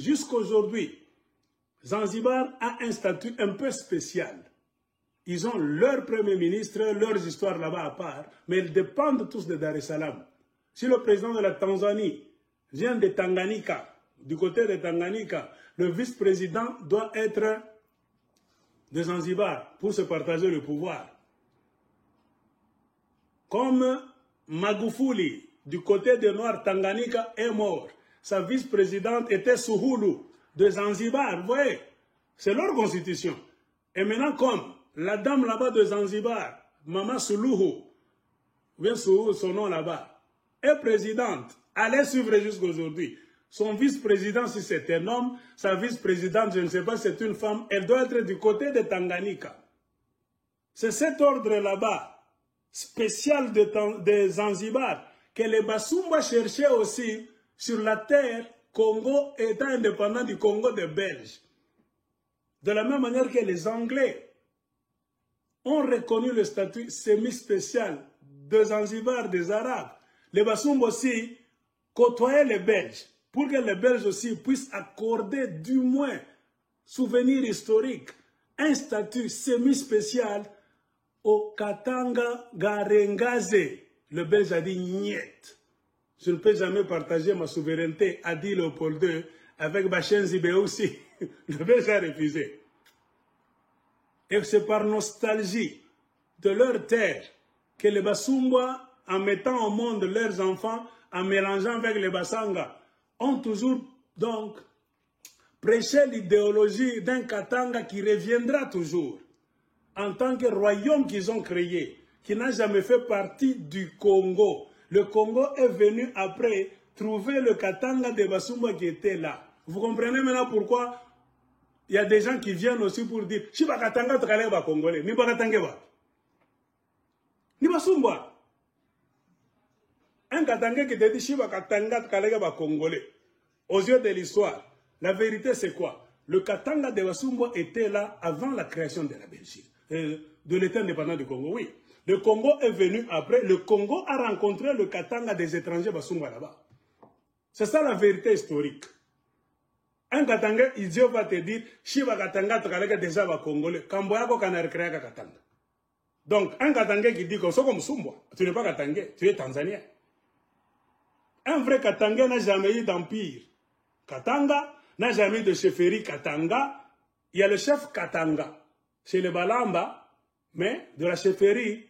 jusqu'aujourd'hui, Zanzibar a un statut un peu spécial. Ils ont leur premier ministre, leurs histoires là-bas à part, mais ils dépendent tous de Dar es Salaam. Si le président de la Tanzanie vient de Tanganyika, du côté de Tanganyika, le vice-président doit être de Zanzibar pour se partager le pouvoir. Comme Magufuli, du côté de Nord Tanganyika, est mort. Sa vice-présidente était Suhulu, de Zanzibar. Vous voyez, c'est leur constitution. Et maintenant, comme la dame là-bas de Zanzibar, Mama Suluhu, ou bien Suluhu, son nom là-bas, est présidente, elle est suivre jusqu'aujourd'hui. Son vice-président, si c'est un homme, sa vice-présidente, je ne sais pas, c'est une femme, elle doit être du côté de Tanganyika. C'est cet ordre là-bas, spécial de Zanzibar, que les Basumba cherchaient aussi sur la terre, Congo étant indépendant du Congo des Belges. De la même manière que les Anglais ont reconnu le statut semi-spécial de Zanzibar des Arabes. Les Basumba aussi côtoyaient les Belges, pour que les Belges aussi puissent accorder du moins, souvenir historique, un statut semi-spécial au Katanga Garengaze. Le Belge a dit niet. Je ne peux jamais partager ma souveraineté, a dit Léopold II, avec Bachem Zibé aussi. Le Belge a refusé. Et c'est par nostalgie de leur terre que les Basumba, en mettant au monde leurs enfants, en mélangeant avec les Bassanga, ont toujours donc prêché l'idéologie d'un Katanga qui reviendra toujours en tant que royaume qu'ils ont créé, qui n'a jamais fait partie du Congo. Le Congo est venu après trouver le Katanga de Basumba qui était là. Vous comprenez maintenant pourquoi il y a des gens qui viennent aussi pour dire « Shiba Katanga Tkaleba Congolais, ni Bakatangeba, ni Basumba ». Un Katanga qui te dit « Shiba Katanga Tkaleba Congolais ». Aux yeux de l'histoire, la vérité c'est quoi? Le Katanga de Basumba était là avant la création de la Belgique, de l'État indépendant du Congo, oui. Le Congo est venu après. Le Congo a rencontré le Katanga des étrangers Basumba là-bas. C'est ça la vérité historique. Un Katanga idiot va te dire Shiba Katanga Tkaleka déjà va Congolais. Kamboyako Kanar créé Katanga. Donc, un Katanga qui dit comme ça comme Sumba, tu n'es pas Katanga, tu es Tanzanien. Un vrai Katanga n'a jamais eu d'empire. Katanga n'a jamais eu de chefferie Katanga. Il y a le chef Katanga chez les Balamba, mais de la chefferie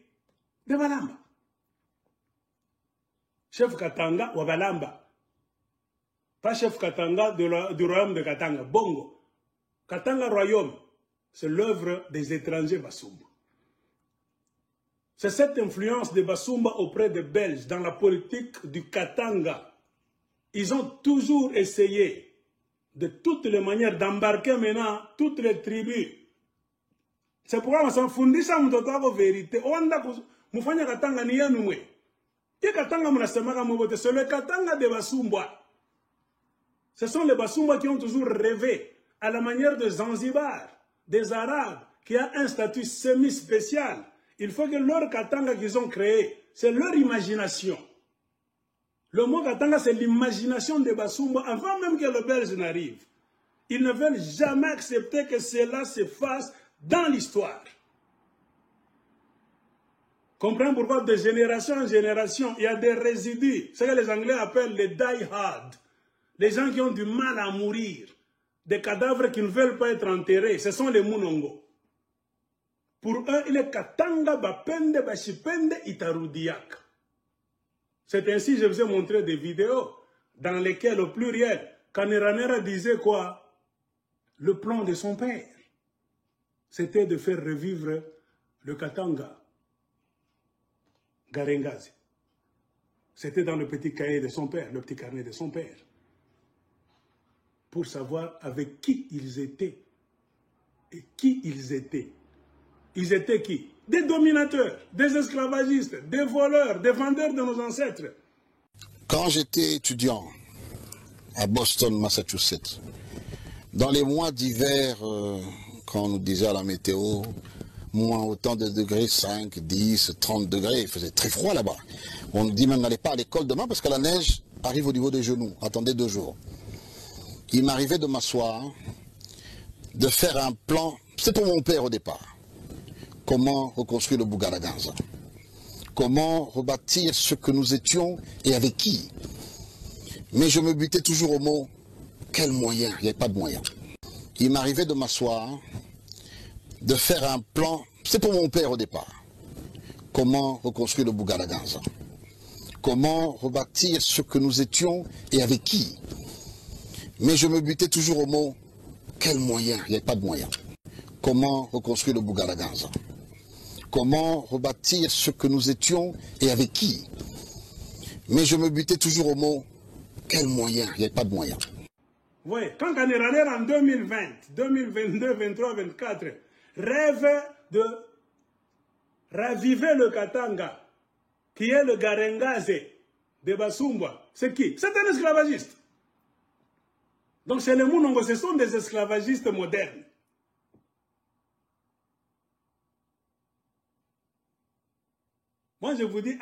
de Balamba. Chef Katanga ou Balamba. Pas chef Katanga du royaume de Katanga. Bongo. Katanga royaume, c'est l'œuvre des étrangers Basumba. C'est cette influence de Basumba auprès des Belges dans la politique du Katanga. Ils ont toujours essayé de toutes les manières d'embarquer maintenant toutes les tribus. C'est pourquoi on s'en fondit ça, on doit avoir vérité. C'est le Katanga de Basumba. Ce sont les Basumba qui ont toujours rêvé, à la manière de Zanzibar, des Arabes, qui a un statut semi-spécial. Il faut que leur Katanga qu'ils ont créé, c'est leur imagination. Le mot Katanga, c'est l'imagination des Basumba avant même que le Belge n'arrive. Ils ne veulent jamais accepter que cela se fasse dans l'histoire. Comprenez pourquoi de génération en génération, il y a des résidus. Ce que les Anglais appellent les die-hard. Les gens qui ont du mal à mourir. Des cadavres qui ne veulent pas être enterrés. Ce sont les Munongo. Pour eux, il est Katanga, Bapende, Bashipende, Itarudiak. C'est ainsi que je vous ai montré des vidéos dans lesquelles, au pluriel, Kaniranera disait quoi? Le plan de son père, c'était de faire revivre le Katanga Garengaze. C'était dans le petit cahier de son père, le petit carnet de son père, pour savoir avec qui ils étaient et qui ils étaient. Ils étaient qui? Des dominateurs, des esclavagistes, des voleurs, des vendeurs de nos ancêtres. Quand j'étais étudiant à Boston, Massachusetts, dans les mois d'hiver, quand on nous disait à la météo, moins autant de degrés, 5, 10, 30 degrés, il faisait très froid là-bas. On nous dit même n'allez pas à l'école demain parce que la neige arrive au niveau des genoux, attendez 2 jours. Il m'arrivait de m'asseoir, de faire un plan, c'est pour mon père au départ. Comment reconstruire le Bougaraganza? Comment rebâtir ce que nous étions et avec qui? Mais je me butais toujours au mot, quel moyen? Il n'y avait pas de moyen. Il m'arrivait de m'asseoir, de faire un plan, c'est pour mon père au départ. Comment reconstruire le Bougaraganza? Comment rebâtir ce que nous étions et avec qui? Mais je me butais toujours au mot, quel moyen? Il n'y avait pas de moyen. Comment reconstruire le Bougaraganza? Comment rebâtir ce que nous étions et avec qui? Mais je me butais toujours au mot, quel moyen? Il n'y avait pas de moyen. Oui, quand Kaneraner en 2020, 2022, 23, 24, rêve de raviver le Katanga, qui est le Garengaze de Basumba, c'est qui? C'est un esclavagiste. Donc chez les Mounongo, ce sont des esclavagistes modernes. Moi, je vous dis,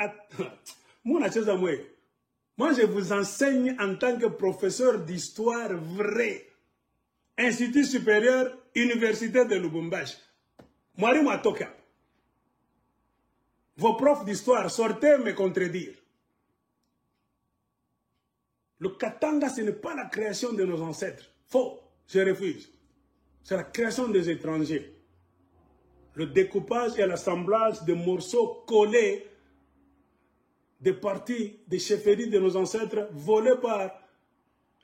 moi, je vous enseigne en tant que professeur d'histoire vrai. Institut supérieur, Université de Lubumbashi. Mwari Mwatoka. Vos profs d'histoire, sortez me contredire. Le Katanga, ce n'est pas la création de nos ancêtres. Faux, je refuse. C'est la création des étrangers. Le découpage et l'assemblage de morceaux collés des parties, des chefferies de nos ancêtres volées par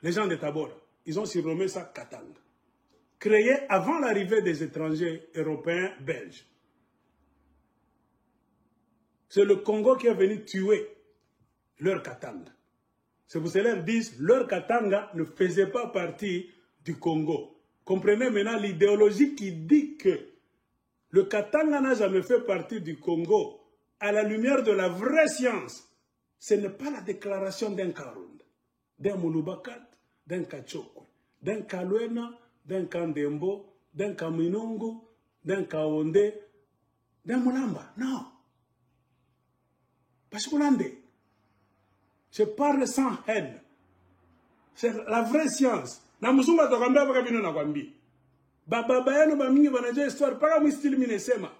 les gens de Tabora. Ils ont surnommé ça Katanga. Créé avant l'arrivée des étrangers européens belges. C'est le Congo qui est venu tuer leur Katanga. C'est pour cela qu'ils disent leur Katanga ne faisait pas partie du Congo. Comprenez maintenant l'idéologie qui dit que le Katanga n'a jamais fait partie du Congo. À la lumière de la vraie science, ce n'est pas la déclaration d'un Karunda, d'un Mulubakat, d'un Kachokwe, d'un Kalwena, d'un Kandembo, d'un Kaminungu, d'un Kaonde, d'un Mulamba. Non. Parce que je parle sans haine. C'est la vraie science. Na musumba tokambia baka bino na kwambi. Baba bayano ba mingi banaje histoire para mu style minesema.